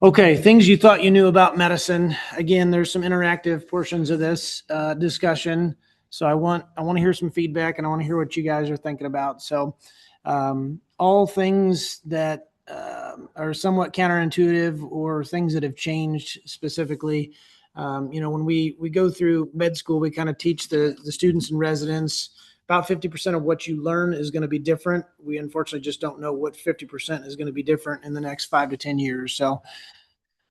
Okay, things you thought you knew about medicine. Again, there's some interactive portions of this discussion. So I want to hear some feedback, and I want to hear what you guys are thinking about. So all things that are somewhat counterintuitive or things that have changed specifically. When we go through med school, we kind of teach the students and residents about 50% of what you learn is going to be different. We unfortunately just don't know what 50% is going to be different in the next 5 to 10 years. So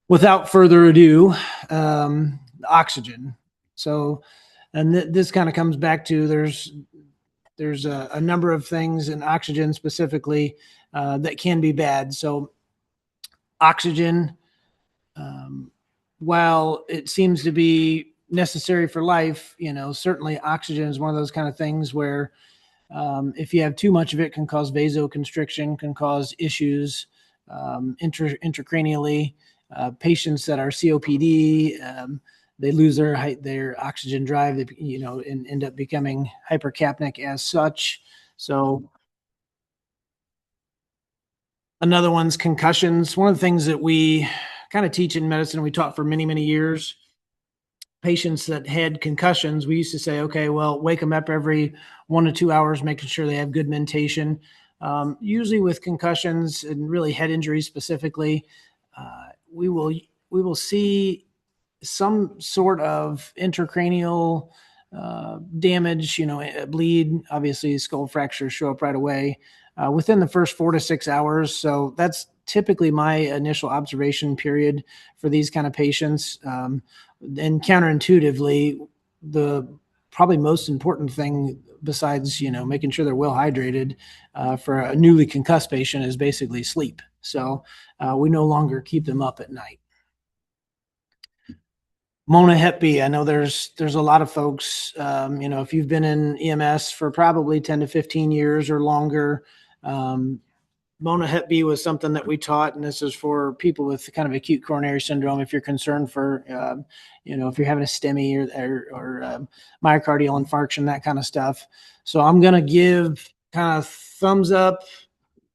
without further ado, oxygen. So, and this kind of comes back to there's a number of things in oxygen specifically that can be bad. So oxygen, while it seems to be necessary for life, certainly oxygen is one of those kind of things where if you have too much of it, can cause vasoconstriction, can cause issues intracranially. Patients that are COPD, they lose their oxygen drive, and end up becoming hypercapnic as such. So another one's concussions. One of the things that we kind of teach in medicine, we taught for many, many years, patients that had concussions, we used to say, okay, well, wake them up every 1 to 2 hours, making sure they have good mentation. Usually with concussions and really head injuries specifically, we will see some sort of intracranial damage, a bleed. Obviously, skull fractures show up right away within the first 4 to 6 hours. So that's typically my initial observation period for these kind of patients. And counterintuitively, the probably most important thing besides, making sure they're well hydrated for a newly concussed patient is basically sleep. So we no longer keep them up at night. Mona Hep B. I know there's a lot of folks, if you've been in EMS for probably 10 to 15 years or longer, Mona Hep B was something that we taught, and this is for people with kind of acute coronary syndrome. If you're concerned for, if you're having a STEMI or myocardial infarction, that kind of stuff. So I'm going to give kind of thumbs up,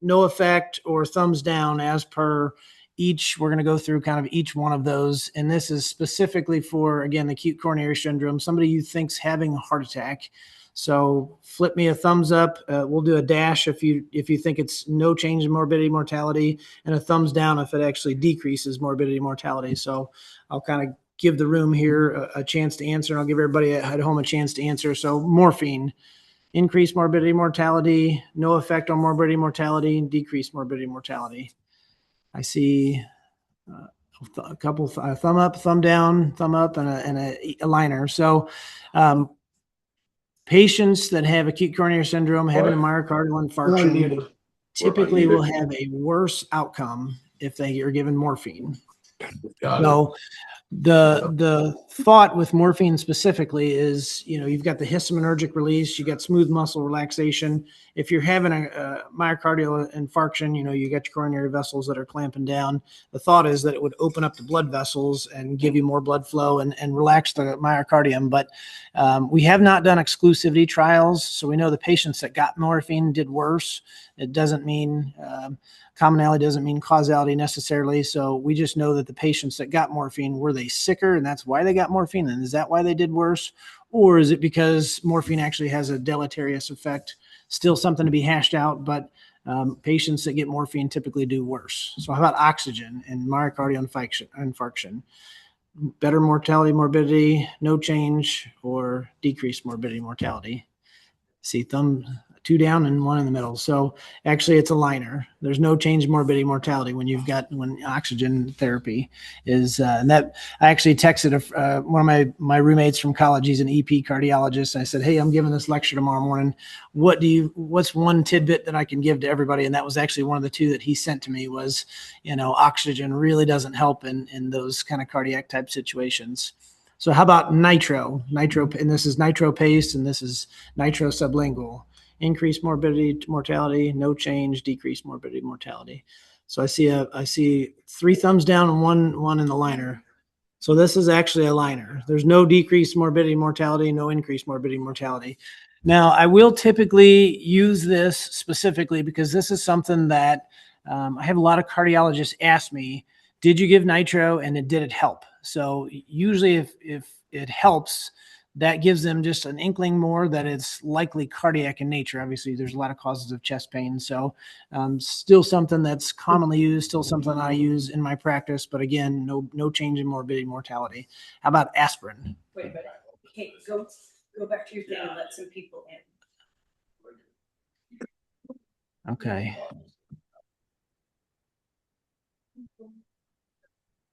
no effect, or thumbs down as per each. We're going to go through kind of each one of those. And this is specifically for, again, acute coronary syndrome, somebody you think's having a heart attack. So flip me a thumbs up. We'll do a dash if you think it's no change in morbidity mortality, and a thumbs down if it actually decreases morbidity mortality. So I'll kind of give the room here a chance to answer, and I'll give everybody at home a chance to answer. So morphine, increased morbidity mortality, no effect on morbidity mortality, decreased morbidity mortality. I see a couple thumb up, thumb down, thumb up, and a liner. So patients that have acute coronary syndrome, having a myocardial infarction, typically will have a worse outcome if they are given morphine. So the thought with morphine specifically is, you've got the histaminergic release, you got smooth muscle relaxation. If you're having a myocardial infarction, you got your coronary vessels that are clamping down. The thought is that it would open up the blood vessels and give you more blood flow and relax the myocardium. But we have not done exclusivity trials, so we know the patients that got morphine did worse. It doesn't mean commonality, doesn't mean causality necessarily. So we just know that the patients that got morphine, were they sicker and that's why they got morphine? And is that why they did worse? Or is it because morphine actually has a deleterious effect? Still something to be hashed out, but patients that get morphine typically do worse. So how about oxygen and myocardial infarction? Better mortality, morbidity, no change, or decreased morbidity, mortality? See, thumb 2 down and 1 in the middle. So actually it's a liner. There's no change in morbidity mortality when oxygen therapy is, and that I actually texted one of my roommates from college. He's an EP cardiologist. I said, hey, I'm giving this lecture tomorrow morning. What's one tidbit that I can give to everybody? And that was actually one of the 2 that he sent to me was, oxygen really doesn't help in those kind of cardiac type situations. So how about nitro, and this is nitro paste, and this is nitro sublingual. Increased morbidity, mortality, no change, decreased morbidity, mortality. So I see 3 thumbs down and one in the liner. So this is actually a liner. There's no decreased morbidity, mortality, no increased morbidity, mortality. Now, I will typically use this specifically because this is something that I have a lot of cardiologists ask me, did you give nitro and did it help? So usually if it helps, that gives them just an inkling more that it's likely cardiac in nature. Obviously, there's a lot of causes of chest pain. So still something that's commonly used, still something I use in my practice. But again, no change in morbidity, mortality. How about aspirin? Wait, but okay, go back to your thing and let some people in. Okay.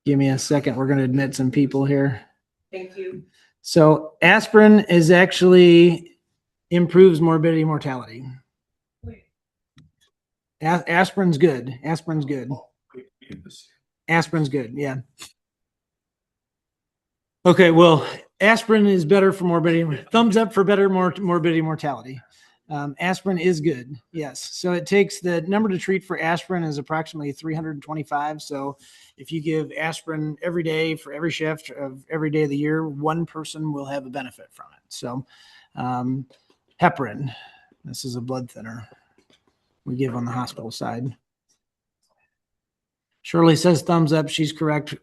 Give me a second. We're going to admit some people here. Thank you. So aspirin is actually improves morbidity, mortality. Aspirin's good. Aspirin's good. Aspirin's good. Yeah. Okay. Well, aspirin is better for morbidity. Thumbs up for better morbidity, mortality. Aspirin is good. Yes. So it takes the number to treat for aspirin is approximately 325. So if you give aspirin every day for every shift of every day of the year, one person will have a benefit from it. So heparin, this is a blood thinner we give on the hospital side. Shirley says thumbs up. She's correct.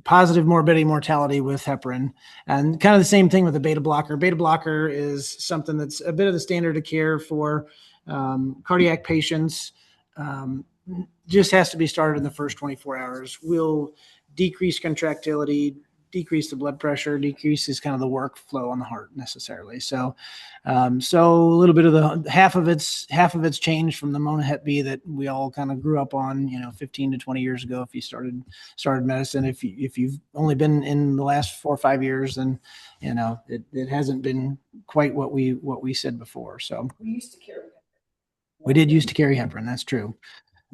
Positive morbidity, mortality with heparin, and kind of the same thing with the beta blocker. Beta blocker is something that's a bit of the standard of care for cardiac patients. Just has to be started in the first 24 hours. Will decrease contractility, decrease the blood pressure, decreases kind of the workflow on the heart necessarily. So, so a little bit of the half of it's changed from the Mona Hep B that we all kind of grew up on, 15 to 20 years ago. If you started medicine, if you've only been in the last 4 or 5 years, then it hasn't been quite what we said before. So we used to carry. We did used to carry heparin. That's true.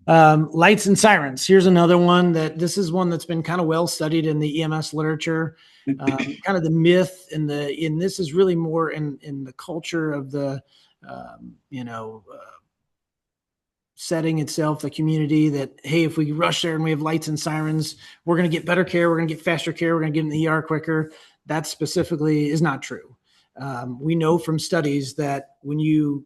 Lights and sirens. Here's another one this is one that's been kind of well studied in the EMS literature. Kind of the myth and this is really more in the culture of the, setting itself, the community that, hey, if we rush there and we have lights and sirens, we're going to get better care. We're going to get faster care. We're going to get in the ER quicker. That specifically is not true. We know from studies that when you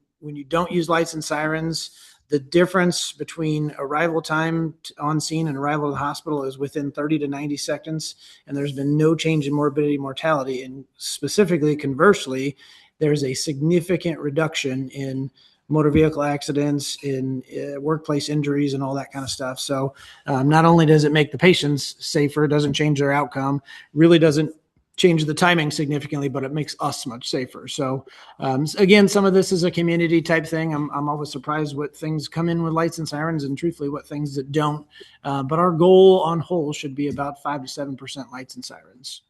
don't use lights and sirens, the difference between arrival time on scene and arrival to the hospital is within 30 to 90 seconds. And there's been no change in morbidity, mortality. And specifically, conversely, there's a significant reduction in motor vehicle accidents, in workplace injuries, and all that kind of stuff. So not only does it make the patients safer, it doesn't change their outcome, really doesn't change the timing significantly, but it makes us much safer. So again, some of this is a community type thing. I'm always surprised what things come in with lights and sirens, and truthfully what things that don't. But our goal on whole should be about 5 to 7% lights and sirens.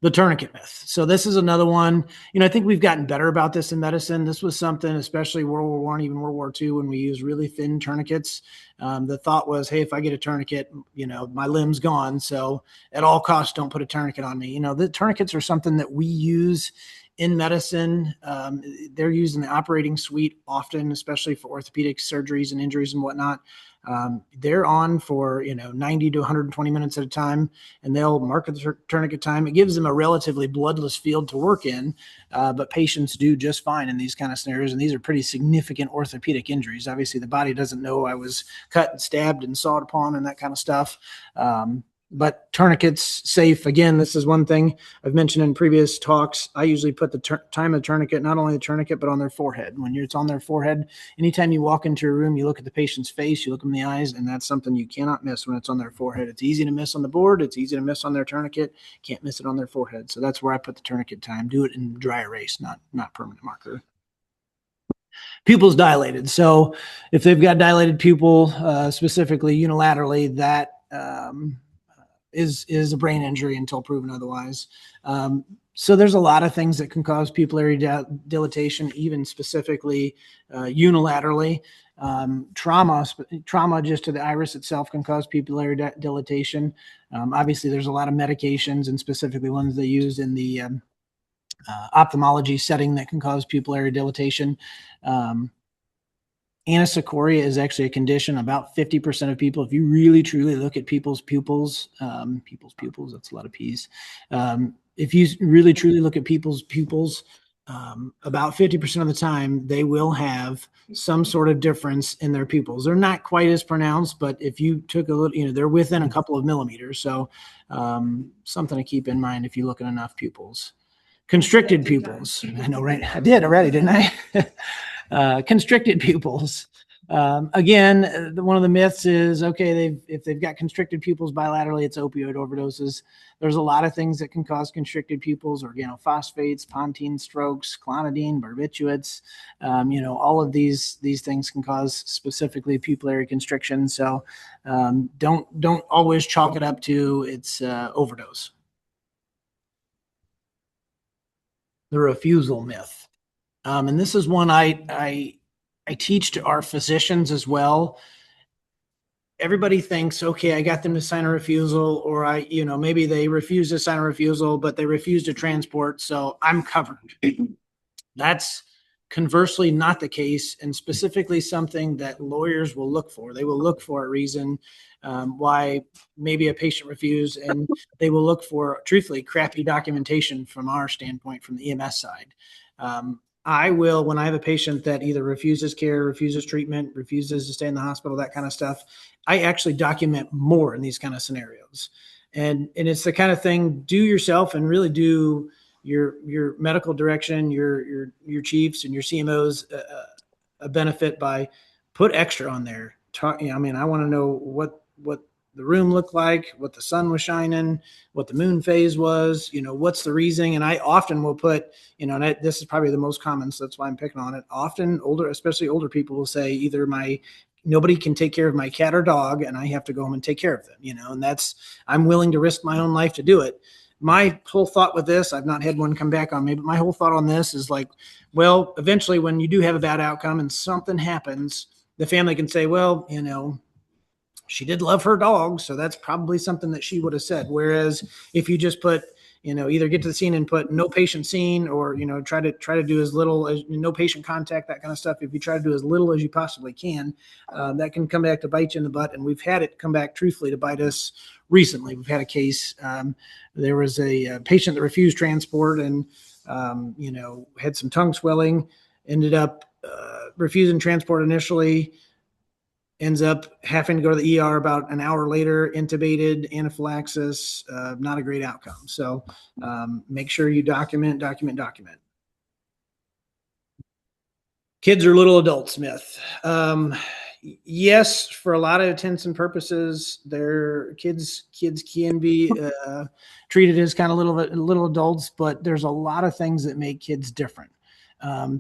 The tourniquet myth. So this is another one. I think we've gotten better about this in medicine. This was something, especially World War I, even World War II, when we used really thin tourniquets. The thought was, hey, if I get a tourniquet, my limb's gone. So at all costs, don't put a tourniquet on me. The tourniquets are something that we use in medicine. They're used in the operating suite often, especially for orthopedic surgeries and injuries and whatnot. They're on for 90 to 120 minutes at a time, and they'll mark the tourniquet time. It gives them a relatively bloodless field to work in, but patients do just fine in these kind of scenarios, and these are pretty significant orthopedic injuries. Obviously, the body doesn't know I was cut and stabbed and sawed upon and that kind of stuff. But tourniquets safe. Again, this is one thing I've mentioned in previous talks. I usually put the time of the tourniquet, not only the tourniquet, but on their forehead. When it's on their forehead, anytime you walk into a room, you look at the patient's face, you look them in the eyes, and that's something you cannot miss when it's on their forehead. It's easy to miss on the board. It's easy to miss on their tourniquet. Can't miss it on their forehead. So that's where I put the tourniquet time. Do it in dry erase, not permanent marker. Pupils dilated. So if they've got dilated pupil, specifically unilaterally, that is a brain injury until proven otherwise. So there's a lot of things that can cause pupillary dilatation, even specifically unilaterally. Trauma just to the iris itself can cause pupillary dilatation. Obviously, there's a lot of medications, and specifically ones they use in the ophthalmology setting, that can cause pupillary dilatation. Anisocoria is actually a condition. About 50% of people, if you really truly look at people's pupils, that's a lot of P's. If you really truly look at people's pupils, about 50% of the time, they will have some sort of difference in their pupils. They're not quite as pronounced, but if you took a little, they're within a couple of millimeters. So something to keep in mind if you look at enough pupils. Constricted pupils. I know, right? I did already, didn't I? Constricted pupils. Again, one of the myths is, okay, if they've got constricted pupils bilaterally, it's opioid overdoses. There's a lot of things that can cause constricted pupils: organophosphates, pontine strokes, clonidine, barbiturates. All of these things can cause specifically pupillary constriction. So don't always chalk it up to it's overdose. The refusal myth. And this is one I teach to our physicians as well. Everybody thinks, okay, I got them to sign a refusal, or maybe they refuse to sign a refusal, but they refuse to transport, so I'm covered. That's conversely not the case, and specifically something that lawyers will look for. They will look for a reason why maybe a patient refused, and they will look for, truthfully, crappy documentation from our standpoint, from the EMS side. I will, when I have a patient that either refuses care, refuses treatment, refuses to stay in the hospital, that kind of stuff, I actually document more in these kind of scenarios. And it's the kind of thing, do yourself and really do your medical direction, your chiefs and your CMOs a benefit by put extra on there. I want to know what the room looked like, what the sun was shining, what the moon phase was, what's the reasoning. And I often will put, and this is probably the most common, so that's why I'm picking on it. Often especially older people will say either nobody can take care of my cat or dog, and I have to go home and take care of them, and I'm willing to risk my own life to do it. My whole thought with this, I've not had one come back on me, but my whole thought on this is like, well, eventually when you do have a bad outcome and something happens, the family can say, well, she did love her dog, so that's probably something that she would have said. Whereas if you just put, either get to the scene and put no patient seen, or, try to do as little as no patient contact, that kind of stuff. If you try to do as little as you possibly can, that can come back to bite you in the butt. And we've had it come back truthfully to bite us recently. We've had a case. There was a patient that refused transport and, had some tongue swelling, ended up refusing transport initially, ends up having to go to the ER about an hour later, intubated, anaphylaxis, not a great outcome. So make sure you document. Kids are little adults myth. Yes, for a lot of intents and purposes, their kids can be treated as kind of little adults, but there's a lot of things that make kids different.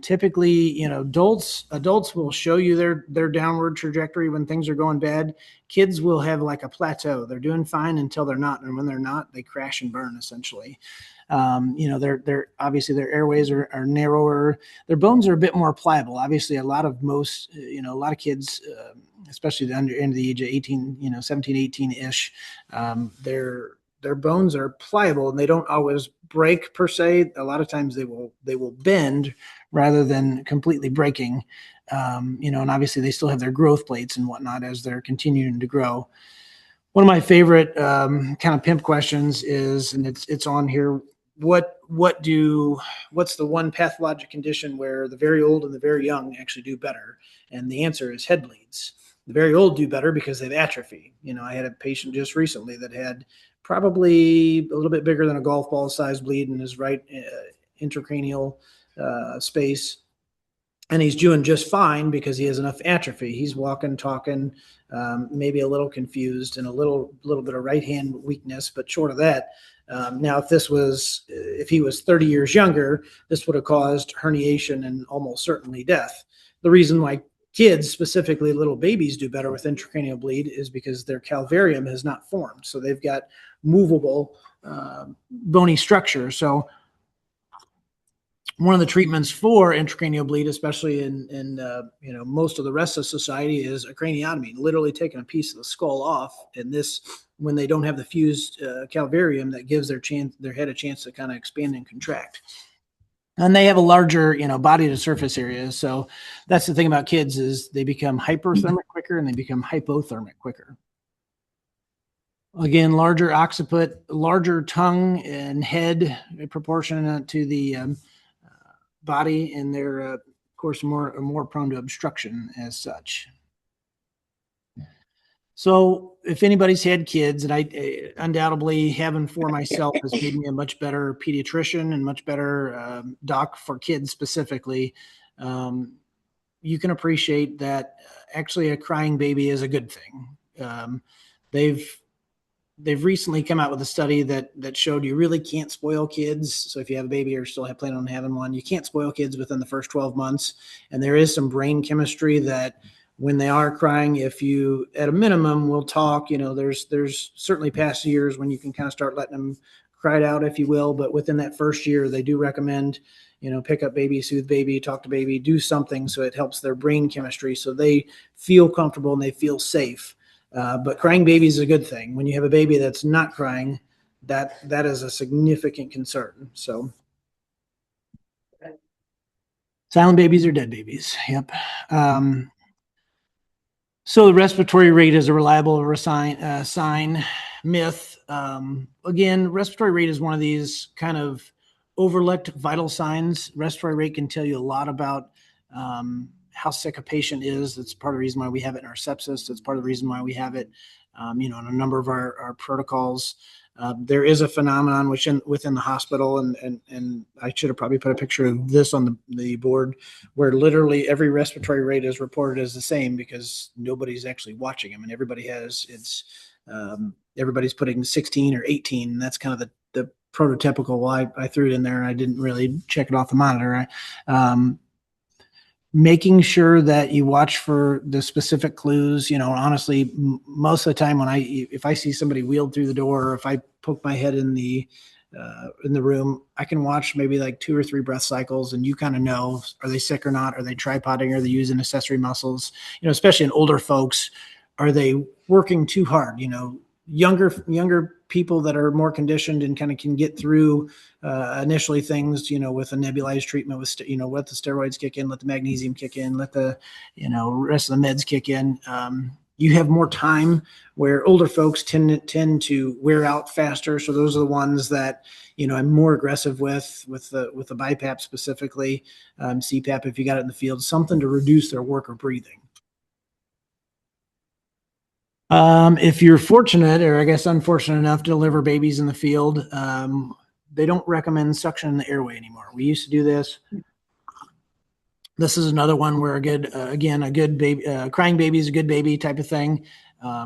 Typically, adults will show you their downward trajectory when things are going bad. Kids will have like a plateau. They're doing fine until they're not. And when they're not, they crash and burn essentially. They're obviously their airways are narrower. Their bones are a bit more pliable. Obviously a lot of kids, especially under the age of 18, 17, 18 ish, their bones are pliable and they don't always break per se. A lot of times they will bend rather than completely breaking. And obviously they still have their growth plates and whatnot as they're continuing to grow. One of my favorite kind of pimp questions is, and it's on here, what's the one pathologic condition where the very old and the very young actually do better? And the answer is head bleeds. The very old do better because they have atrophy. I had a patient just recently that had probably a little bit bigger than a golf ball size bleed in his right intracranial space. And he's doing just fine because he has enough atrophy. He's walking, talking, maybe a little confused and a little bit of right hand weakness, but short of that. Now, if he was 30 years younger, this would have caused herniation and almost certainly death. The reason why kids, specifically little babies, do better with intracranial bleed is because their calvarium has not formed. So they've got movable bony structure. So one of the treatments for intracranial bleed, especially in most of the rest of society, is a craniotomy, literally taking a piece of the skull off. And this, when they don't have the fused calvarium, that gives their head a chance to kind of expand and contract. And they have a larger, body to surface area. So that's the thing about kids is they become hyperthermic quicker and they become hypothermic quicker. Again, larger occiput, larger tongue and head proportionate to the body, and they're of course more prone to obstruction as such. So if anybody's had kids, and I undoubtedly having for myself has made me a much better pediatrician and much better doc for kids specifically, you can appreciate that actually a crying baby is a good thing. They've recently come out with a study that showed you really can't spoil kids. So if you have a baby or still plan on having one, you can't spoil kids within the first 12 months. And there is some brain chemistry that when they are crying, if you, at a minimum, will talk, there's certainly past years when you can kind of start letting them cry it out, if you will. But within that first year, they do recommend, pick up baby, soothe baby, talk to baby, do something so it helps their brain chemistry so they feel comfortable and they feel safe. But crying baby is a good thing. When you have a baby that's not crying, that is a significant concern. So silent babies are dead babies. Yep. So the respiratory rate is a reliable sign. Myth. Again, respiratory rate is one of these kind of overlooked vital signs. Respiratory rate can tell you a lot about how sick a patient is. That's part of the reason why we have it in our sepsis. That's part of the reason why we have it, in a number of our protocols. There is a phenomenon within the hospital, and I should have probably put a picture of this on the board, where literally every respiratory rate is reported as the same because nobody's actually watching them, and everybody's putting 16 or 18. And that's kind of the prototypical. Well, I threw it in there and I didn't really check it off the monitor. Making sure that you watch for the specific clues, honestly, most of the time if I see somebody wheeled through the door, or if I poke my head in the room, I can watch maybe like 2 or 3 breath cycles, and you kind of know, are they sick or not? Are they tripoding? Are they using accessory muscles? Especially in older folks, are they working too hard? Younger people that are more conditioned and kind of can get through initially things, with a nebulized treatment, let the steroids kick in, let the magnesium kick in, let the, rest of the meds kick in. You have more time, where older folks tend to wear out faster. So those are the ones that, I'm more aggressive with the BiPAP specifically, CPAP if you got it in the field, something to reduce their work or breathing. If you're fortunate, or I guess unfortunate enough to deliver babies in the field, they don't recommend suction in the airway anymore. We used to do this. This is another one where a good baby, crying baby is a good baby type of thing.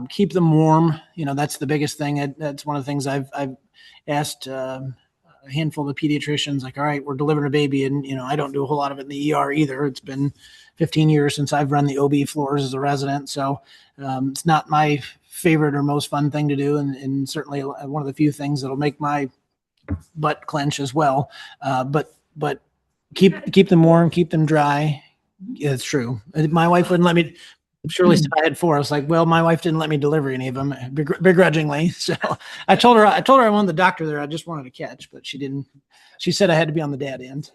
Keep them warm. That's the biggest thing. That's one of the things I've asked a handful of pediatricians, like, all right, we're delivering a baby, and I don't do a whole lot of it in the ER either. It's been 15 years since I've run the OB floors as a resident, so it's not my favorite or most fun thing to do, and certainly one of the few things that'll make my butt clench as well. But keep them warm, keep them dry. Yeah, it's true. My wife wouldn't let me. Surely I had 4. I was like, well, my wife didn't let me deliver any of them begrudgingly. So I told her I wanted the doctor there. I just wanted to catch, but she didn't. She said I had to be on the dad end.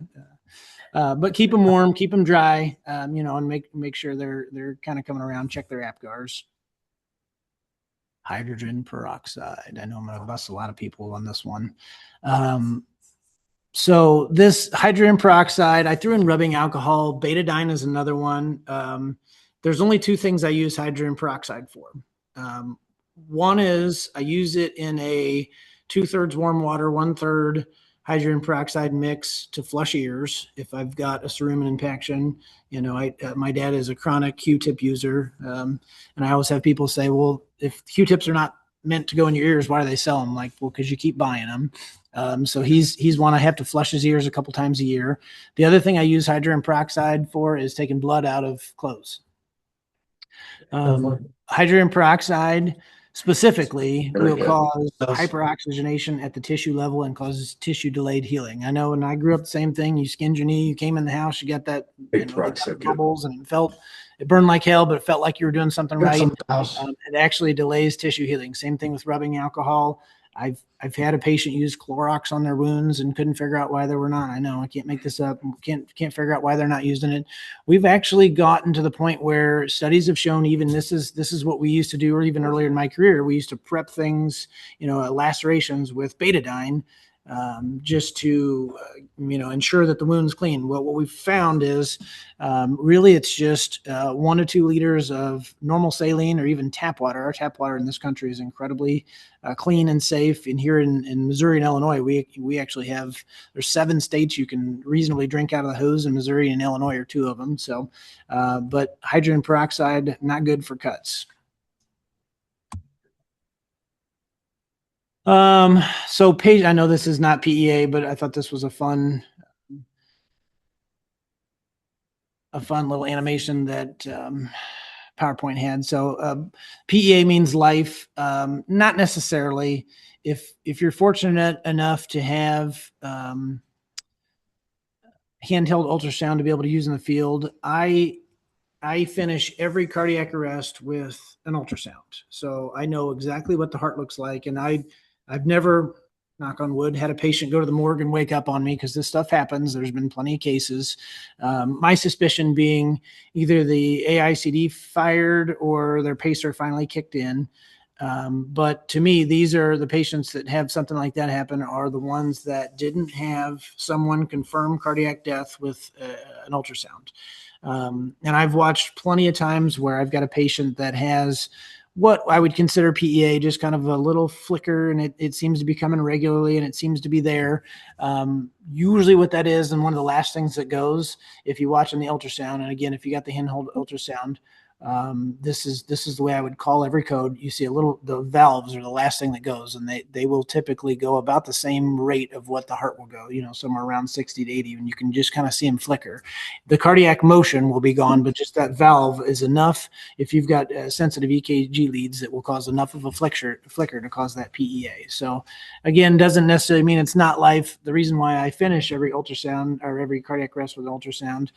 But keep them warm, keep them dry, and make sure they're kind of coming around. Check their APGARs. Hydrogen peroxide. I know I'm going to bust a lot of people on this one. So this hydrogen peroxide, I threw in rubbing alcohol. Betadine is another one. There's only 2 things I use hydrogen peroxide for. One is I use it in a 2/3 warm water, 1/3 hydrogen peroxide mix to flush ears if I've got a cerumen impaction. My dad is a chronic Q-tip user, and I always have people say, well, if Q-tips are not meant to go in your ears, why do they sell them? Like, well, because you keep buying them. So he's one I have to flush his ears a couple times a year. The other thing I use hydrogen peroxide for is taking blood out of clothes. Hydrogen peroxide specifically will cause hyperoxygenation at the tissue level and causes tissue delayed healing. I know when I grew up, the same thing. You skinned your knee, you came in the house, you got that bubbles, and it burned like hell, but it felt like you were doing something right. It actually delays tissue healing. Same thing with rubbing alcohol. I've had a patient use Clorox on their wounds and couldn't figure out why they were not. I know I can't make this up. Can't figure out why they're not using it. We've actually gotten to the point where studies have shown even this is what we used to do, or even earlier in my career, we used to prep things, lacerations with betadine. just to ensure that the wound's clean. Well, what we've found is really it's just 1 to 2 liters of normal saline or even tap water. Our tap water in this country is incredibly clean and safe. And here in Missouri and Illinois, we actually have, there's 7 states you can reasonably drink out of the hose, and Missouri and Illinois are 2 of them. So, but hydrogen peroxide, not good for cuts. So I know this is not PEA, but I thought this was a fun little animation that PowerPoint had. So PEA means life. Not necessarily. If you're fortunate enough to have handheld ultrasound to be able to use in the field, I finish every cardiac arrest with an ultrasound. So I know exactly what the heart looks like. And I've never, knock on wood, had a patient go to the morgue and wake up on me, because this stuff happens. There's been plenty of cases. My suspicion being either the AICD fired or their pacer finally kicked in. But to me, these are the patients that have something like that happen are the ones that didn't have someone confirm cardiac death with an ultrasound. And I've watched plenty of times where I've got a patient that has what I would consider PEA, just kind of a little flicker, and it seems to be coming regularly, and it seems to be there. Usually what that is, and one of the last things that goes, if you watch on the ultrasound, and again, if you got the handheld ultrasound, this is the way I would call every code. You see the valves are the last thing that goes, and they will typically go about the same rate of what the heart will go, somewhere around 60 to 80, and you can just kind of see them flicker. The cardiac motion will be gone, but just that valve is enough. If you've got sensitive EKG leads, that will cause enough of a flicker to cause that PEA. So again, doesn't necessarily mean it's not life. The reason why I finish every ultrasound or every cardiac arrest with ultrasound,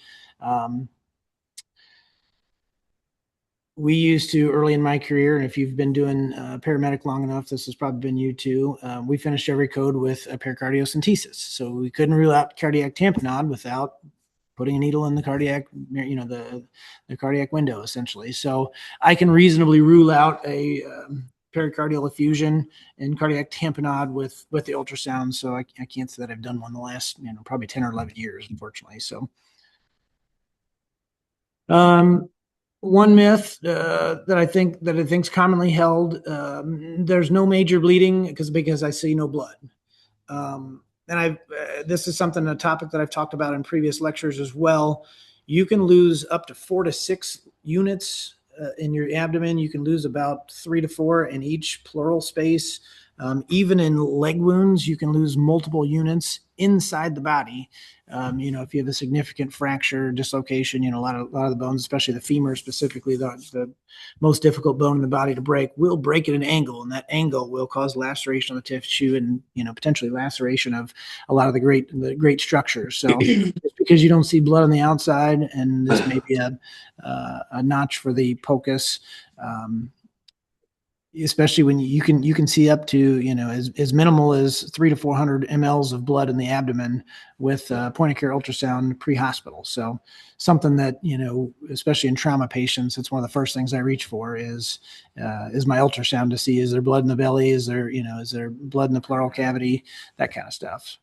we used to, early in my career, and if you've been doing paramedic long enough, this has probably been you too, we finished every code with a pericardiocentesis. So we couldn't rule out cardiac tamponade without putting a needle in the cardiac, the cardiac window, essentially. So I can reasonably rule out a pericardial effusion and cardiac tamponade with the ultrasound. So I can't say that I've done one the last, probably 10 or 11 years, unfortunately. So, one myth that I think is commonly held: there's no major bleeding because I see no blood. And this is a topic that I've talked about in previous lectures as well. You can lose up to 4 to 6 units in your abdomen. You can lose about 3 to 4 in each pleural space. Even in leg wounds, you can lose multiple units inside the body. If you have a significant fracture, dislocation, a lot of the bones, especially the femur specifically, the most difficult bone in the body to break, will break at an angle, and that angle will cause laceration of the tissue and potentially laceration of a lot of the great structures. So just because you don't see blood on the outside, and this may be a notch for the POCUS, especially when you can see up to as minimal as 300 to 400 mLs of blood in the abdomen with point of care ultrasound pre-hospital. So something that especially in trauma patients, it's one of the first things I reach for is my ultrasound to see, is there blood in the belly, is there blood in the pleural cavity, that kind of stuff.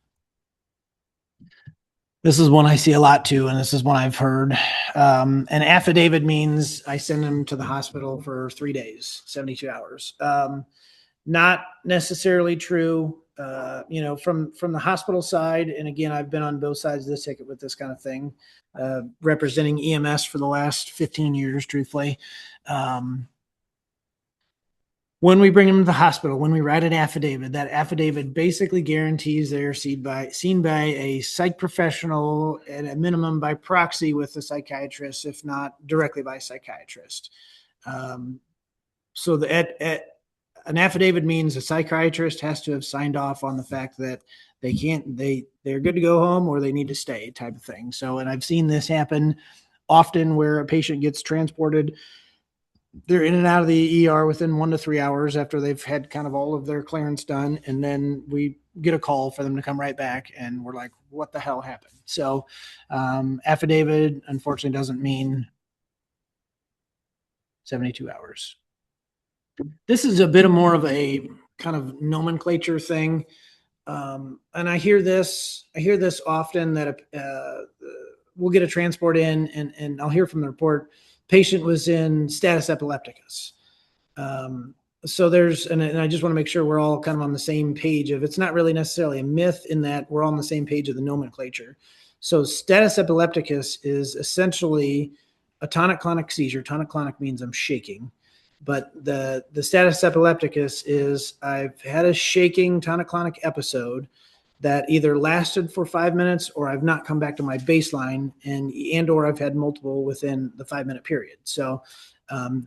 This is one I see a lot too, and this is one I've heard. An affidavit means I send them to the hospital for 3 days, 72 hours. Not necessarily true. From the hospital side, and again, I've been on both sides of this ticket with this kind of thing, representing EMS for the last 15 years, truthfully. When we bring them to the hospital, when we write an affidavit, that affidavit basically guarantees they're seen by a psych professional, at a minimum by proxy with a psychiatrist, if not directly by a psychiatrist. So an affidavit means a psychiatrist has to have signed off on the fact that they're good to go home or they need to stay, type of thing. So, and I've seen this happen often where a patient gets transported. They're in and out of the ER within 1 to 3 hours after they've had kind of all of their clearance done. And then we get a call for them to come right back, and we're like, what the hell happened? So affidavit, unfortunately, doesn't mean 72 hours. This is a bit more of a kind of nomenclature thing. And I hear this often that we'll get a transport in and I'll hear from the report, patient was in status epilepticus. So and I just want to make sure we're all kind of on the same page of, it's not really necessarily a myth in that we're all on the same page of the nomenclature. So status epilepticus is essentially a tonic-clonic seizure. Tonic-clonic means I'm shaking, but the status epilepticus is I've had a shaking tonic-clonic episode that either lasted for 5 minutes or I've not come back to my baseline or I've had multiple within the 5 minute period. So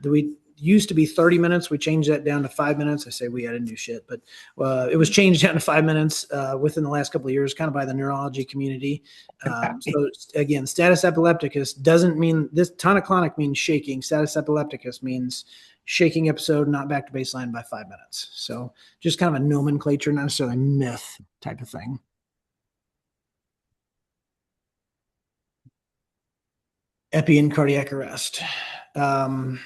we used to be 30 minutes. We changed that down to 5 minutes. I say we had a new shit, but it was changed down to 5 minutes within the last couple of years, kind of by the neurology community. So again, status epilepticus doesn't mean this. Tonic-clonic means shaking. Status epilepticus means shaking episode, not back to baseline by 5 minutes. So just kind of a nomenclature, not necessarily myth type of thing. Epi and cardiac arrest. And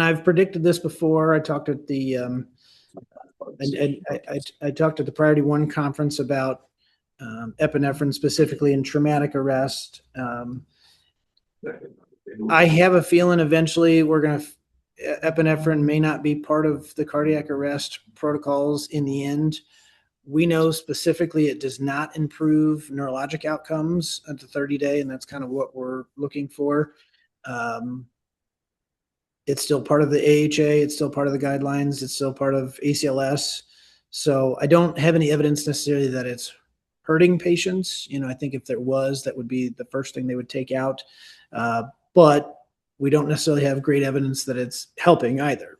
I've predicted this before. I talked at the I talked at the Priority 1 conference about epinephrine specifically in traumatic arrest. I have a feeling eventually epinephrine may not be part of the cardiac arrest protocols in the end. We know specifically it does not improve neurologic outcomes at the 30-day, and that's kind of what we're looking for. It's still part of the AHA. It's still part of the guidelines. It's still part of ACLS. So I don't have any evidence necessarily that it's hurting patients. I think if there was, that would be the first thing they would take out. But we don't necessarily have great evidence that it's helping either.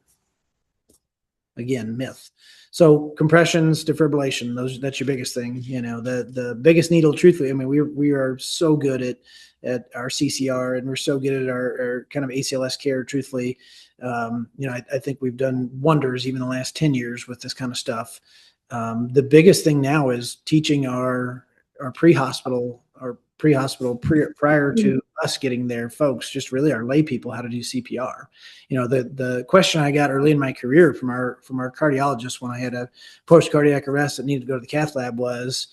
Again, myth. So compressions, defibrillation, that's your biggest thing. The biggest needle, truthfully, I mean, we are so good at our CCR, and we're so good at our kind of ACLS care, truthfully. I think we've done wonders even the last 10 years with this kind of stuff. The biggest thing now is teaching our pre-hospital prior to us getting there, folks, just really our lay people, how to do CPR. The question I got early in my career from our cardiologist when I had a post-cardiac arrest that needed to go to the cath lab was,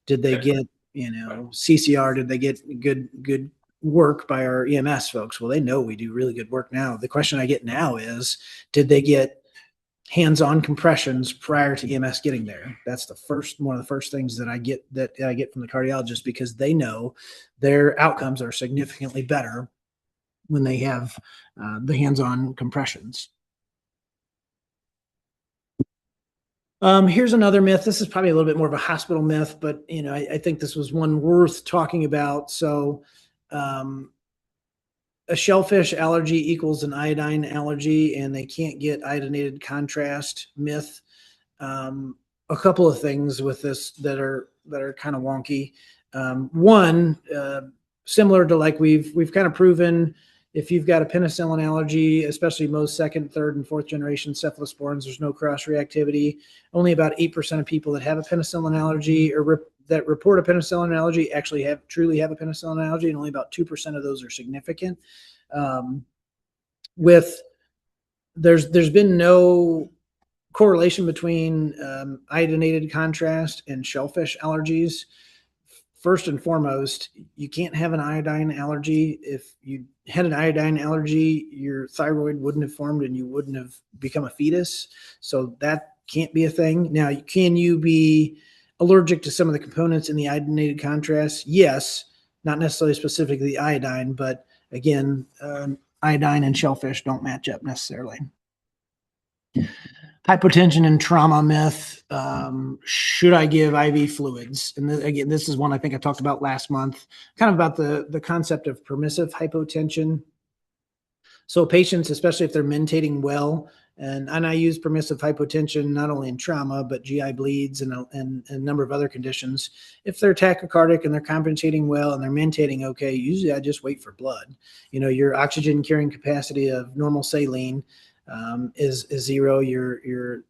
did they get, CCR? Did they get good work by our EMS folks? Well, they know we do really good work now. The question I get now is, did they get hands-on compressions prior to EMS getting there? That's one of the first things that I get from the cardiologist, because they know their outcomes are significantly better when they have the hands-on compressions. Here's another myth. This is probably a little bit more of a hospital myth, but I think this was one worth talking about. So a shellfish allergy equals an iodine allergy, and they can't get iodinated contrast myth. A couple of things with this that are kind of wonky. One, similar to like we've kind of proven, if you've got a penicillin allergy, especially most second, third, and fourth generation cephalosporins, there's no cross reactivity. Only about 8% of people that have a penicillin allergy or that report a penicillin allergy actually truly have a penicillin allergy, and only about 2% of those are significant. There's been no correlation between iodinated contrast and shellfish allergies. First and foremost, you can't have an iodine allergy. If you had an iodine allergy, your thyroid wouldn't have formed and you wouldn't have become a fetus. So that can't be a thing. Now, can you be allergic to some of the components in the iodinated contrast? Yes, not necessarily specifically iodine, but again, iodine and shellfish don't match up necessarily. Hypotension and trauma myth. Should I give IV fluids? And again, this is one I think I talked about last month, kind of about the concept of permissive hypotension. So patients, especially if they're mentating well, and I use permissive hypotension not only in trauma, but GI bleeds and a number of other conditions. If they're tachycardic and they're compensating well and they're mentating okay, usually I just wait for blood. Your oxygen carrying capacity of normal saline is zero. Your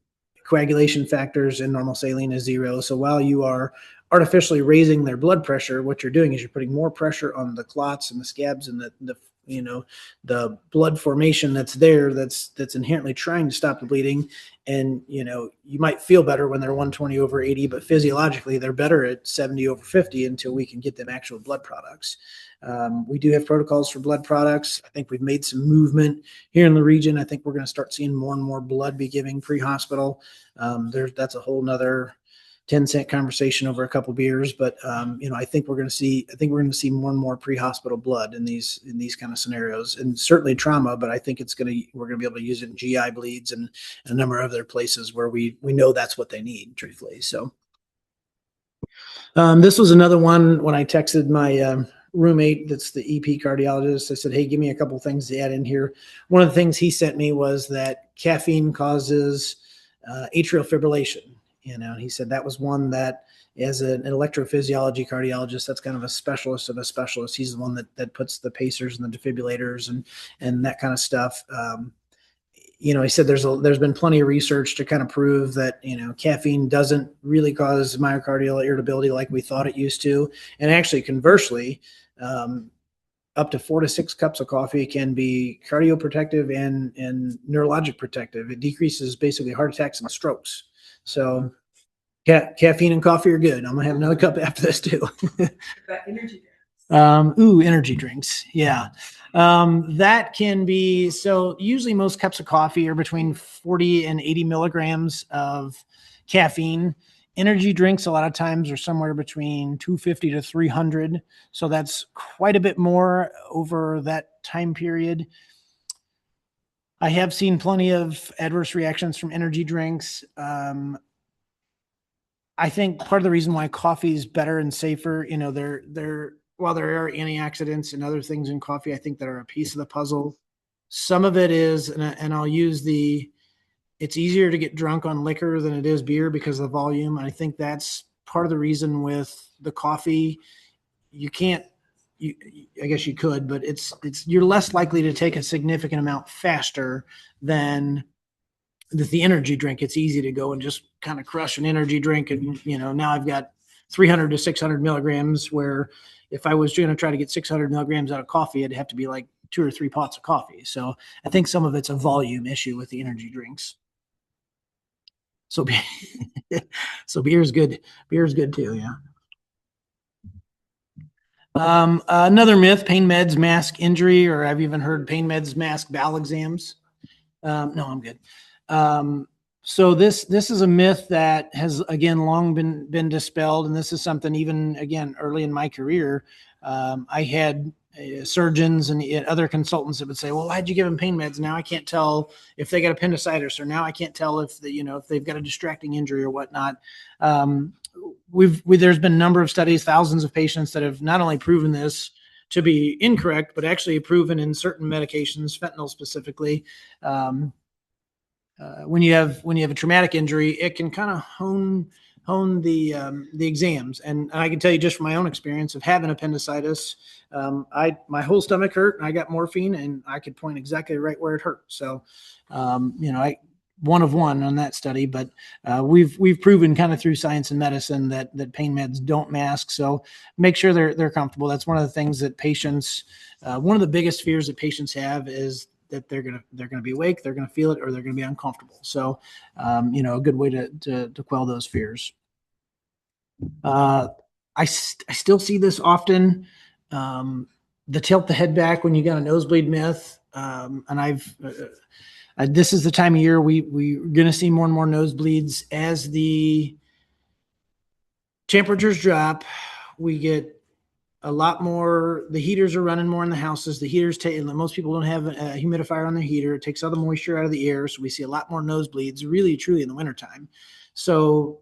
coagulation factors in normal saline is zero. So while you are artificially raising their blood pressure, what you're doing is you're putting more pressure on the clots and the scabs and the the blood formation that's there, that's inherently trying to stop the bleeding. And, you might feel better when they're 120/80, but physiologically they're better at 70/50 until we can get them actual blood products. We do have protocols for blood products. I think we've made some movement here in the region. I think we're going to start seeing more and more blood be giving pre-hospital. That's a whole nother 10-cent conversation over a couple beers, but I think we're going to see more and more pre-hospital blood in these kind of scenarios, and certainly trauma. But I think we're going to be able to use it in GI bleeds and a number of other places where we know that's what they need, truthfully. So this was another one when I texted my roommate, that's the EP cardiologist. I said, hey, give me a couple things to add in here. One of the things he sent me was that caffeine causes atrial fibrillation. And he said that was one that, as an electrophysiology cardiologist, that's kind of a specialist of a specialist. He's the one that puts the pacers and the defibrillators and that kind of stuff. He said there's been plenty of research to kind of prove that, caffeine doesn't really cause myocardial irritability like we thought it used to. And actually, conversely, up to 4 to 6 cups of coffee can be cardioprotective and neurologic protective. It decreases basically heart attacks and strokes. So caffeine and coffee are good. I'm going to have another cup after this too. Energy drinks. Energy drinks. Yeah. That can be, so usually most cups of coffee are between 40 and 80 milligrams of caffeine. Energy drinks a lot of times are somewhere between 250 to 300. So that's quite a bit more over that time period. I have seen plenty of adverse reactions from energy drinks. I think part of the reason why coffee is better and safer, while there are antioxidants and other things in coffee, I think that are a piece of the puzzle. Some of it is, and I'll use it's easier to get drunk on liquor than it is beer because of the volume. I think that's part of the reason with the coffee. I guess you could, but you're less likely to take a significant amount faster than the energy drink. It's easy to go and just kind of crush an energy drink. And, now I've got 300 to 600 milligrams, where if I was going to try to get 600 milligrams out of coffee, it'd have to be like 2 or 3 pots of coffee. So I think some of it's a volume issue with the energy drinks. So, so beer is good. Beer is good too. Yeah. Another myth: pain meds mask injury, or I've even heard pain meds mask bowel exams. No, I'm good. So this is a myth that has, again, long been dispelled. And this is something, even again, early in my career, I had surgeons and other consultants that would say, well, why'd you give them pain meds? Now I can't tell if they got appendicitis, or now I can't tell if if they've got a distracting injury or whatnot. There's been a number of studies, thousands of patients that have not only proven this to be incorrect, but actually proven in certain medications, fentanyl specifically. When you have a traumatic injury, it can kind of hone the exams. And I can tell you just from my own experience of having appendicitis, my whole stomach hurt, and I got morphine, and I could point exactly right where it hurt. So, I one of one on that study, but we've proven kind of through science and medicine that pain meds don't mask. So make sure they're comfortable. That's one of the things that patients, one of the biggest fears that patients have is that they're gonna be awake, they're gonna feel it, or they're gonna be uncomfortable. So, a good way to quell those fears. I still see this often. The tilt the head back when you got a nosebleed myth, and this is the time of year we're going to see more and more nosebleeds as the temperatures drop. We get a lot more. The heaters are running more in the houses. The heaters most people don't have a humidifier on their heater. It takes all the moisture out of the air, so we see a lot more nosebleeds, really truly, in the wintertime. So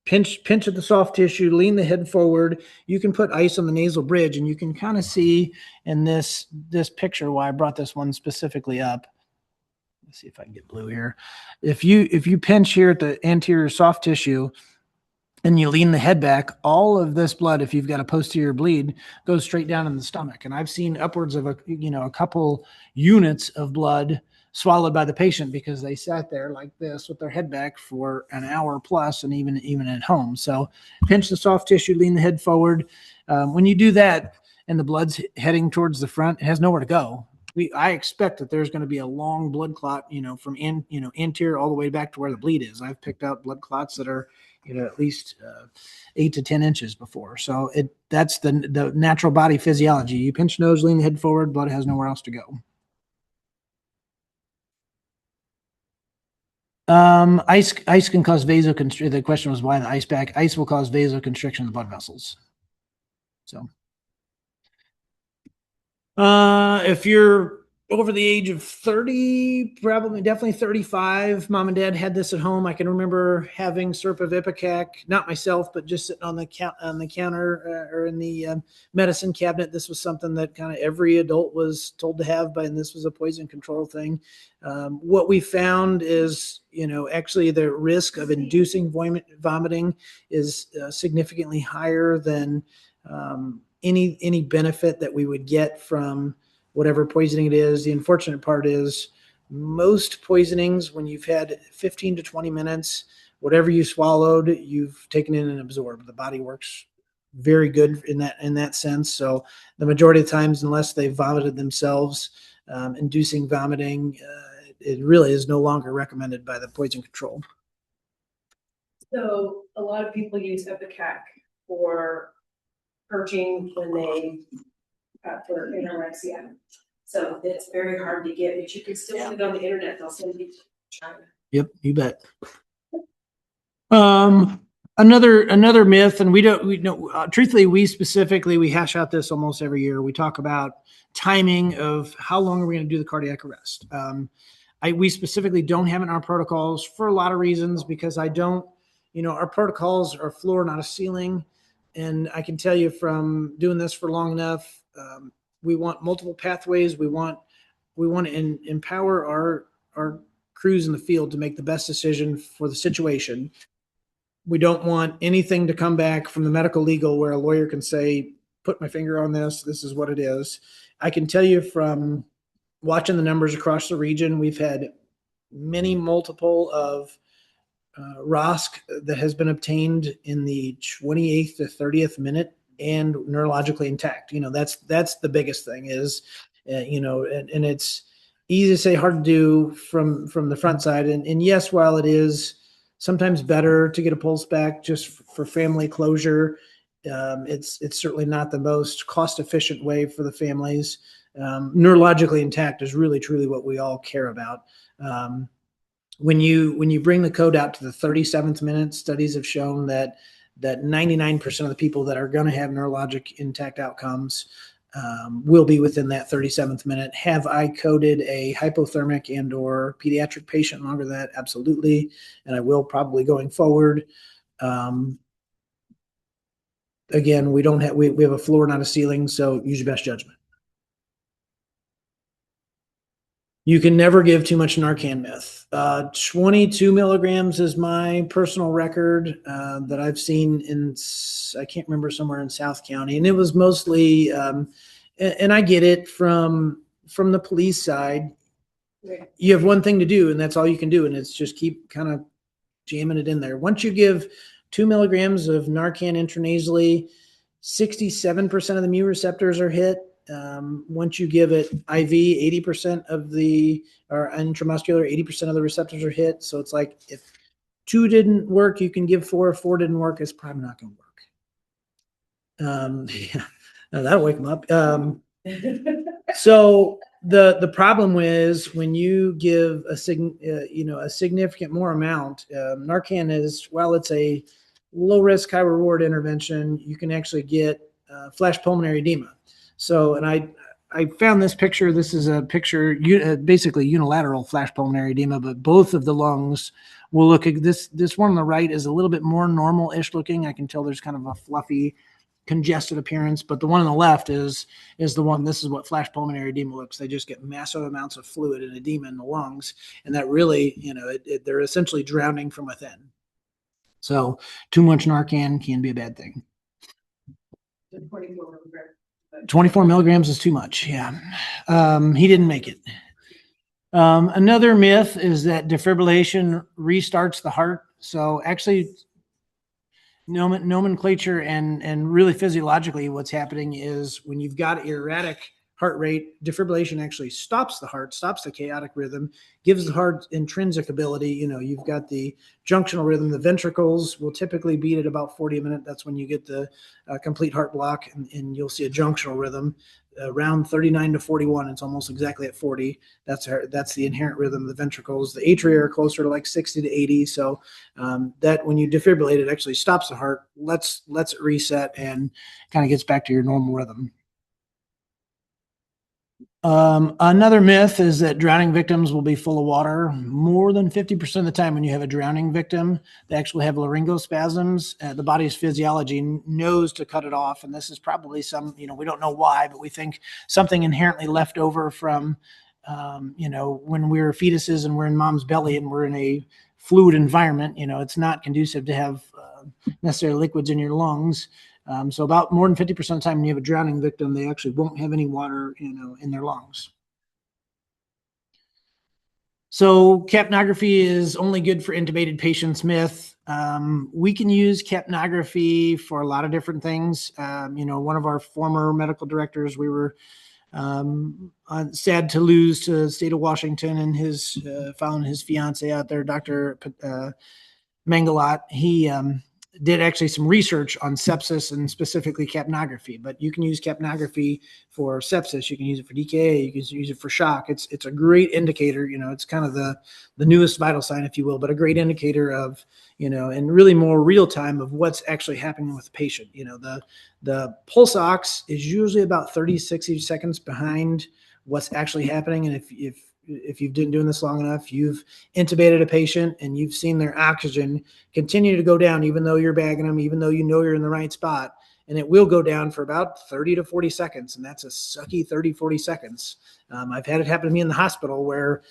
pinch at the soft tissue, lean the head forward. You can put ice on the nasal bridge, and you can kind of see in this picture why I brought this one specifically up. Let's see if I can get blue here. If you pinch here at the anterior soft tissue and you lean the head back, all of this blood, if you've got a posterior bleed, goes straight down in the stomach. And I've seen upwards of a couple units of blood swallowed by the patient because they sat there like this with their head back for an hour plus, and even at home. So pinch the soft tissue, lean the head forward. When you do that, and the blood's heading towards the front, it has nowhere to go. I expect that there's going to be a long blood clot, from anterior all the way back to where the bleed is. I've picked out blood clots that are, at least 8 to 10 inches before. So that's the natural body physiology. You pinch nose, lean the head forward, blood has nowhere else to go. Ice can cause vasoconstriction. The question was why the ice pack. Ice will cause vasoconstriction of the blood vessels. So, if you're over the age of 30, definitely 35, mom and dad had this at home. I can remember having syrup of Ipecac, not myself, but just sitting on the counter or in the medicine cabinet. This was something that kind of every adult was told to have, and this was a poison control thing. What we found is, actually the risk of inducing vomiting is significantly higher than any benefit that we would get from whatever poisoning it is. The unfortunate part is most poisonings, when you've had 15 to 20 minutes, whatever you swallowed, you've taken in and absorbed. The body works very good in that sense. So the majority of times, unless they vomited themselves, inducing vomiting, it really is no longer recommended by the poison control. So a lot of people use Ipecac for purging when they for anorexia. So it's very hard to get, but you can still get it on the internet. They'll send you to China. Yep, you bet. Another myth, and truthfully, we hash out this almost every year. We talk about timing of how long are we going to do the cardiac arrest. We specifically don't have it in our protocols for a lot of reasons, because our protocols are floor, not a ceiling. And I can tell you from doing this for long enough, we want multiple pathways. We want to empower our crews in the field to make the best decision for the situation. We don't want anything to come back from the medical legal where a lawyer can say, put my finger on this, this is what it is. I can tell you from watching the numbers across the region, we've had multiple of ROSC that has been obtained in the 28th to 30th minute and neurologically intact. That's the biggest thing is, and it's easy to say, hard to do from the front side. And yes, while it is sometimes better to get a pulse back just for family closure, it's certainly not the most cost efficient way for the families. Neurologically intact is really truly what we all care about. When you bring the code out to the 37th minute, studies have shown that 99% of the people that are going to have neurologic intact outcomes will be within that 37th minute. Have I coded a hypothermic and or pediatric patient longer than that? Absolutely. And I will probably going forward. Again, we have a floor, not a ceiling. So use your best judgment. You can never give too much Narcan myth. 22 milligrams is my personal record that I've seen I can't remember, somewhere in South County. And it was mostly, and I get it from the police side. You have one thing to do, and that's all you can do. And it's just keep kind of jamming it in there. Once you give 2 milligrams of Narcan intranasally, 67% of the mu receptors are hit. Once you give it IV, 80% or intramuscular, 80% of the receptors are hit. So it's like, if 2 didn't work, you can give 4. If 4 didn't work, it's probably not going to work. That'll wake them up. So the problem is when you give a significant more amount, Narcan is, while it's a low risk, high reward intervention, you can actually get flash pulmonary edema. So, and I found this picture. This is a picture, basically unilateral flash pulmonary edema, but both of the lungs will look at this. This one on the right is a little bit more normal-ish looking. I can tell there's kind of a fluffy, congested appearance, but the one on the left is the one. This is what flash pulmonary edema looks. They just get massive amounts of fluid and edema in the lungs, and that really, they're essentially drowning from within. So, too much Narcan can be a bad thing. 24 milligrams is too much. Yeah. He didn't make it. Another myth is that defibrillation restarts the heart. So actually, nomenclature and really physiologically what's happening is when you've got erratic heart rate, defibrillation actually stops the heart, stops the chaotic rhythm, gives the heart intrinsic ability. You've got the junctional rhythm. The ventricles will typically beat at about 40 a minute. That's when you get the complete heart block, and you'll see a junctional rhythm around 39 to 41. It's almost exactly at 40. That's the inherent rhythm of the ventricles. The atria are closer to like 60 to 80. So that when you defibrillate, it actually stops the heart, lets it reset, and kind of gets back to your normal rhythm. Another myth is that drowning victims will be full of water. More than 50% of the time when you have a drowning victim, they actually have laryngospasms. The body's physiology knows to cut it off. And this is probably we don't know why, but we think something inherently left over from, when we're fetuses and we're in mom's belly and we're in a fluid environment, it's not conducive to have necessarily liquids in your lungs. So about more than 50% of the time when you have a drowning victim, they actually won't have any water, in their lungs. So capnography is only good for intubated patients. Myth. We can use capnography for a lot of different things. One of our former medical directors, we were sad to lose to the state of Washington, and his found his fiance out there, Dr. Mangalat. He did actually some research on sepsis and specifically capnography, but you can use capnography for sepsis. You can use it for DKA. You can use it for shock. It's a great indicator. It's kind of the newest vital sign, if you will, but a great indicator of, and really more real time of what's actually happening with the patient. The pulse ox is usually about 30, 60 seconds behind what's actually happening. And if you've been doing this long enough, you've intubated a patient and you've seen their oxygen continue to go down, even though you're bagging them, even though you're in the right spot, and it will go down for about 30 to 40 seconds. And that's a sucky 30, 40 seconds. I've had it happen to me in the hospital where,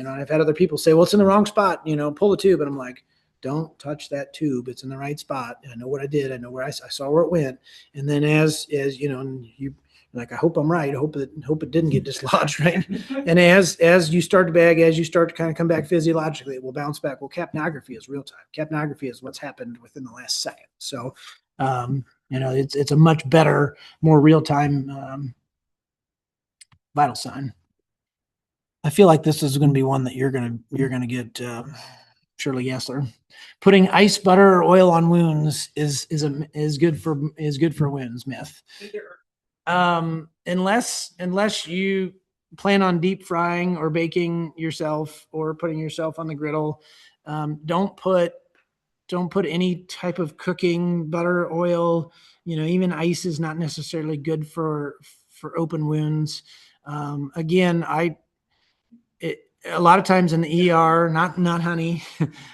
I've had other people say, well, it's in the wrong spot, pull the tube. And I'm like, don't touch that tube. It's in the right spot. I know what I did. I know where I saw where it went. And then as you, like, I hope I'm right. I hope it didn't get dislodged, right? And as you start to bag, as you start to kind of come back physiologically, it will bounce back. Well, capnography is real time. Capnography is what's happened within the last second. So, it's a much better, more real time vital sign. I feel like this is going to be one that you're gonna get, Shirley Gessler. Putting ice, butter, or oil on wounds is good for wounds. Myth. Unless you plan on deep frying or baking yourself or putting yourself on the griddle, don't put any type of cooking, butter, oil. Even ice is not necessarily good for open wounds. Again, a lot of times in the ER, not honey,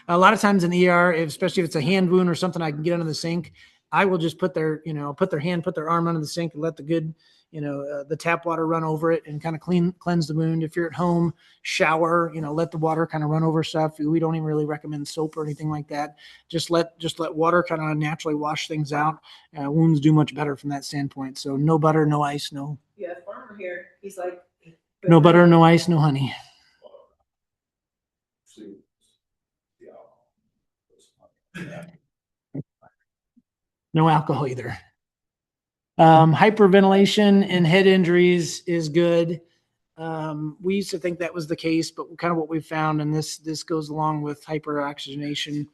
a lot of times in the ER, especially if it's a hand wound or something I can get under the sink, I will just put their arm under the sink and let the good, the tap water run over it and kind of cleanse the wound. If you're at home, shower, let the water kind of run over stuff. We don't even really recommend soap or anything like that. Just let water kind of naturally wash things out. Wounds do much better from that standpoint. So no butter, no ice, no. Yeah, farmer here, he's like, no butter, no ice, no honey. No alcohol either. Hyperventilation in head injuries is good. We used to think that was the case, but kind of what we found, and this goes along with hyperoxygenation,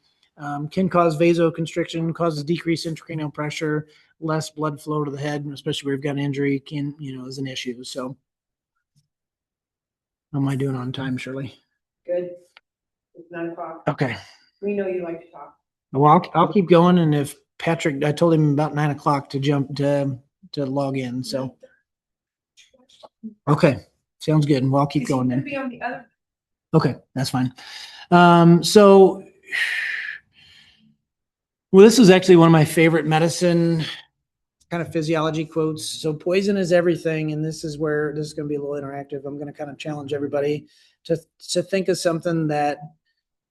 can cause vasoconstriction, causes decreased intracranial pressure, less blood flow to the head, especially where you've got an injury, is an issue. So, how am I doing on time, Shirley? Good. It's 9 o'clock. Okay. We know you like to talk. Well, I'll keep going, and if Patrick, I told him about 9 o'clock to jump to log in. So, okay, sounds good. Well, I'll keep going then. Be on the other. Okay, that's fine. So, well, this is actually one of my favorite medicine kind of physiology quotes. So, poison is everything, and this is where this is going to be a little interactive. I'm going to kind of challenge everybody to think of something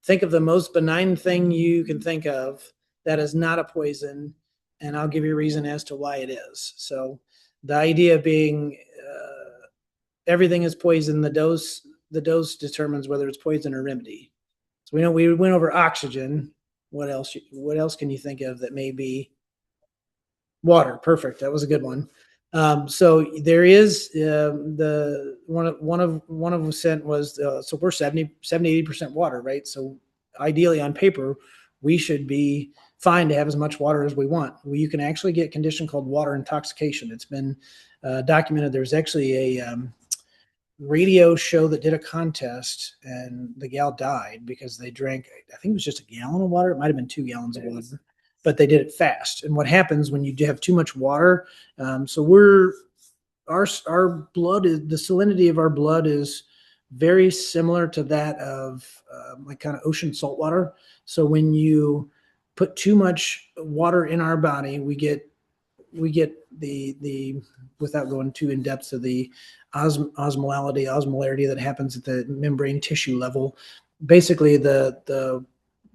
think of the most benign thing you can think of that is not a poison, and I'll give you a reason as to why it is. So the idea being everything is poison. The dose determines whether it's poison or remedy. So we know we went over oxygen. What else can you think of that may be water? Perfect. That was a good one. So there is the one of them sent was so we're 80% water, right? So ideally on paper, we should be fine to have as much water as we want. You can actually get a condition called water intoxication. It's been documented. There's actually a radio show that did a contest, and the gal died because they drank, I think it was just a gallon of water. It might have been 2 gallons of water, but they did it fast. And what happens when you have too much water? So our blood is, the salinity of our blood is very similar to that of like kind of ocean salt water. So when you put too much water in our body, we get the without going too in depth to the osmolarity that happens at the membrane tissue level. Basically, the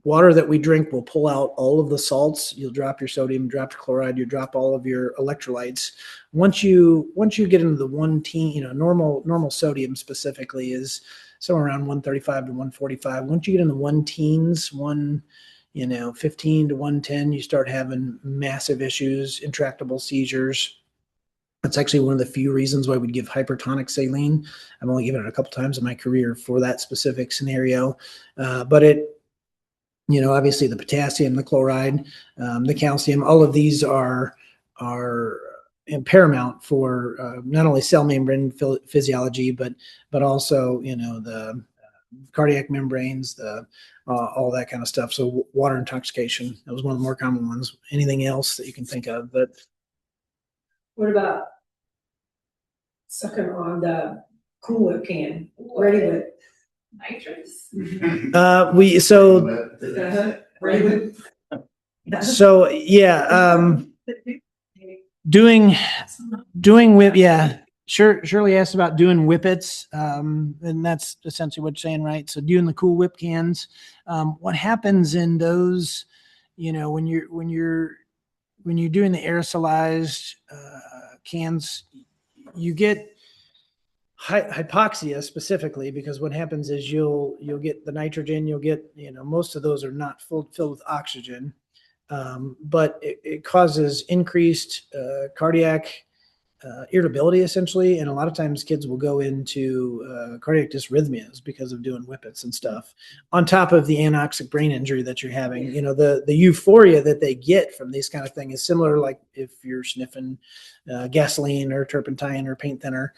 water that we drink will pull out all of the salts. You'll drop your sodium, drop your chloride, you drop all of your electrolytes. Once you get into the normal sodium specifically is somewhere around 135 to 145. Once you get in the 1-teens, 15 to 110, you start having massive issues, intractable seizures. That's actually one of the few reasons why we'd give hypertonic saline. I've only given it a couple times in my career for that specific scenario. But obviously the potassium, the chloride, the calcium, all of these are paramount for not only cell membrane physiology, but also, the cardiac membranes, all that kind of stuff. So water intoxication, that was one of the more common ones. Anything else that you can think of? But what about sucking on the Cool Whip can? Ready Whip. Nitrous. Ready Whip. So yeah, doing whip, yeah. Shirley asked about doing whippets, and that's essentially what you're saying, right? So doing the Cool Whip cans. What happens in those, when you're doing the aerosolized cans, you get hypoxia specifically, because what happens is you'll get the nitrogen, you'll get, most of those are not filled with oxygen, but it causes increased cardiac irritability essentially, and a lot of times kids will go into cardiac dysrhythmias because of doing whippets and stuff, on top of the anoxic brain injury that you're having. The euphoria that they get from these kind of things is similar, like if you're sniffing gasoline or turpentine or paint thinner.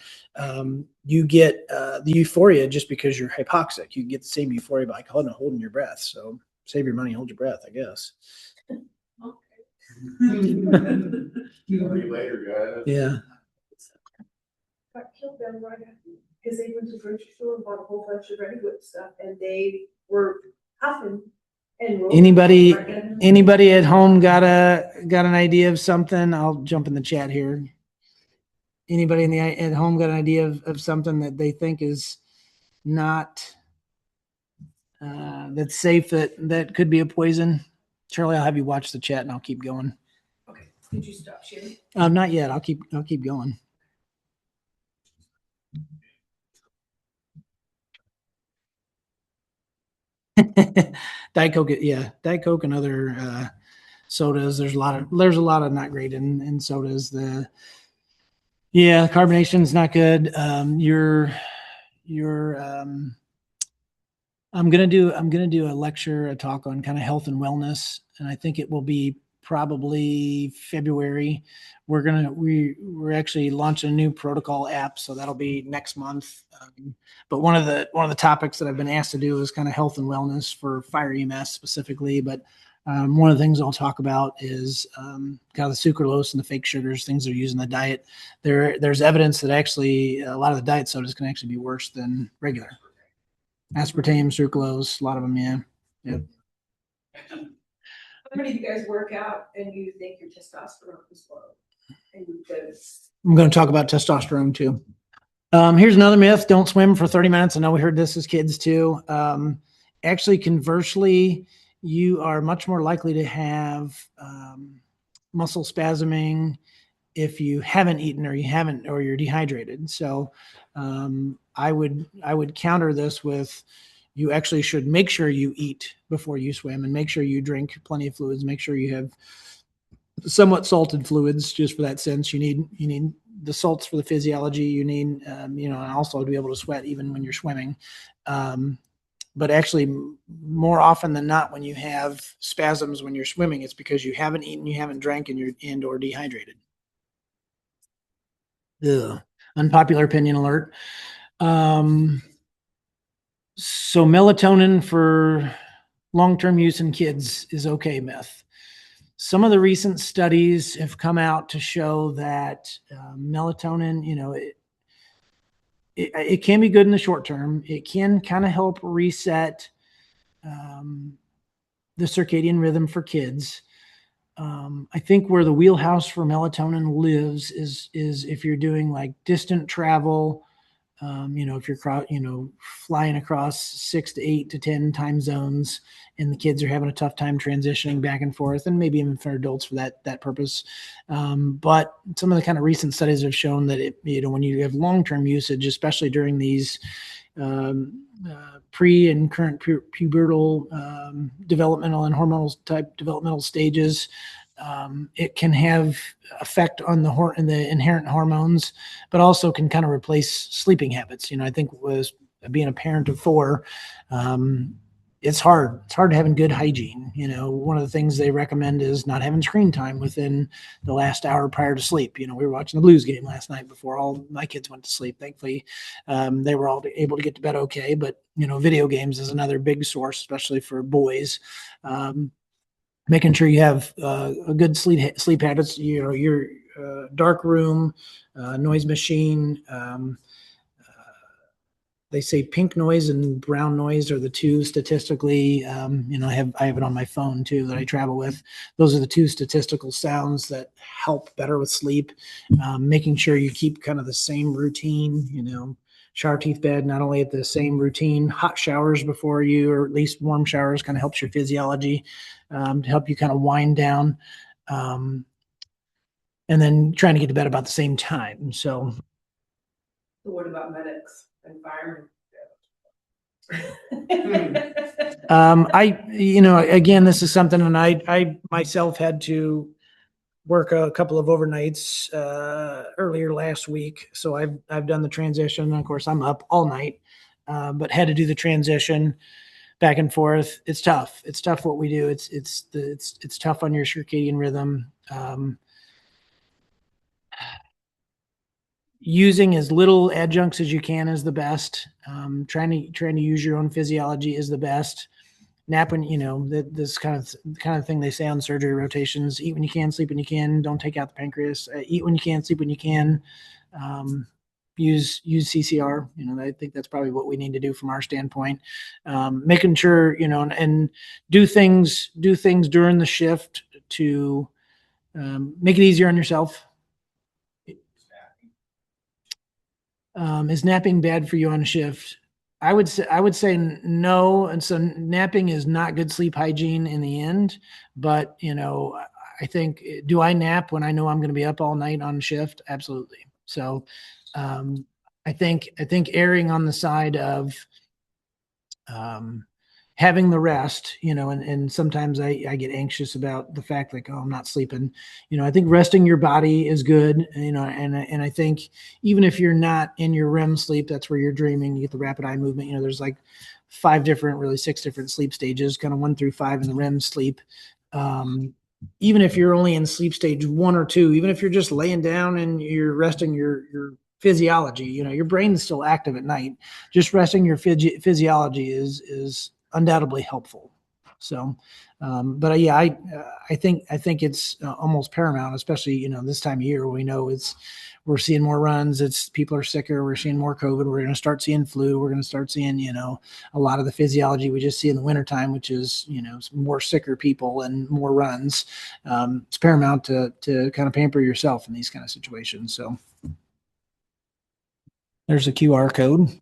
You get the euphoria just because you're hypoxic. You get the same euphoria by holding your breath. So save your money, hold your breath, I guess. Later, guys. Yeah. I killed them right after, because they went to the grocery store and bought a whole bunch of Ready Whip stuff, and they were huffing and rolling. Anybody at home got an idea of something? I'll jump in the chat here. Anybody at home got an idea of something that they think is not that's safe, that could be a poison? Charlie, I'll have you watch the chat and I'll keep going. Okay. Did you stop sharing? Not yet. I'll keep going. Diet Coke, yeah, Diet Coke and other sodas. There's a lot of not great in sodas. Carbonation is not good. I'm gonna do a talk on kind of health and wellness, and I think it will be probably February. We're actually launching a new protocol app, so that'll be next month. But one of the topics that I've been asked to do is kind of health and wellness for fire EMS specifically. But one of the things I'll talk about is kind of the sucralose and the fake sugars, things they're using in the diet. There's evidence that actually a lot of the diet sodas can actually be worse than regular. Aspartame, sucralose, a lot of them, yeah. How many of you guys work out and you think your testosterone is low? I'm going to talk about testosterone too. Here's another myth: don't swim for 30 minutes. I know we heard this as kids too. Actually, conversely, you are much more likely to have muscle spasming if you haven't eaten or you're dehydrated. So I would counter this with, you actually should make sure you eat before you swim, and make sure you drink plenty of fluids. Make sure you have somewhat salted fluids, just for that sense. You need the salts for the physiology. You need, and also to be able to sweat even when you're swimming. But actually, more often than not, when you have spasms when you're swimming, it's because you haven't eaten, you haven't drank, and or dehydrated. Ugh. Unpopular opinion alert. So melatonin for long-term use in kids is okay myth. Some of the recent studies have come out to show that melatonin, it can be good in the short term. It can kind of help reset the circadian rhythm for kids. I think where the wheelhouse for melatonin lives is if you're doing like distant travel. If you're flying across 6 to 8 to 10 time zones, and the kids are having a tough time transitioning back and forth, and maybe even for adults for that purpose. But some of the kind of recent studies have shown that when you have long-term usage, especially during these pre and current pubertal developmental and hormonal type developmental stages, it can have effect on the inherent hormones, but also can kind of replace sleeping habits. I think was being a parent of 4, it's hard. It's hard having good hygiene. One of the things they recommend is not having screen time within the last hour prior to sleep. We were watching the Blues game last night before all my kids went to sleep. Thankfully, they were all able to get to bed okay. But, video games is another big source, especially for boys. Making sure you have a good sleep habits, your dark room, noise machine. They say pink noise and brown noise are the two statistically. I have it on my phone too that I travel with. Those are the two statistical sounds that help better with sleep. Making sure you keep kind of the same routine. Shower, teeth, bed, not only at the same routine. Hot showers before you, or at least warm showers, kind of helps your physiology to help you kind of wind down. And then trying to get to bed about the same time. So what about medics and firemen? Again, this is something, and I myself had to work a couple of overnights earlier last week. So I've done the transition. Of course, I'm up all night, but had to do the transition back and forth. It's tough. It's tough what we do. It's tough on your circadian rhythm. Using as little adjuncts as you can is the best. Trying to use your own physiology is the best. Nap when this kind of thing they say on surgery rotations: eat when you can, sleep when you can. Don't take out the pancreas. Eat when you can, sleep when you can. Use CCR. I think that's probably what we need to do from our standpoint. Making sure and do things during the shift to make it easier on yourself. Is napping bad for you on a shift? I would say no. And so napping is not good sleep hygiene in the end. But I think, do I nap when I know I'm going to be up all night on shift? Absolutely. So I think erring on the side of having the rest, and sometimes I get anxious about the fact like, oh, I'm not sleeping. I think resting your body is good, and I think even if you're not in your REM sleep, that's where you're dreaming, you get the rapid eye movement. There's like 6 different sleep stages, kind of 1 through 5 in the REM sleep. Even if you're only in sleep stage 1 or 2, even if you're just laying down and you're resting your physiology, your brain's still active at night. Just resting your physiology is undoubtedly helpful. So, but yeah, I think it's almost paramount, especially this time of year. We know we're seeing more runs. People are sicker. We're seeing more COVID. We're going to start seeing flu. We're going to start seeing a lot of the physiology we just see in the wintertime, which is more sicker people and more runs. It's paramount to kind of pamper yourself in these kind of situations. So there's a QR code.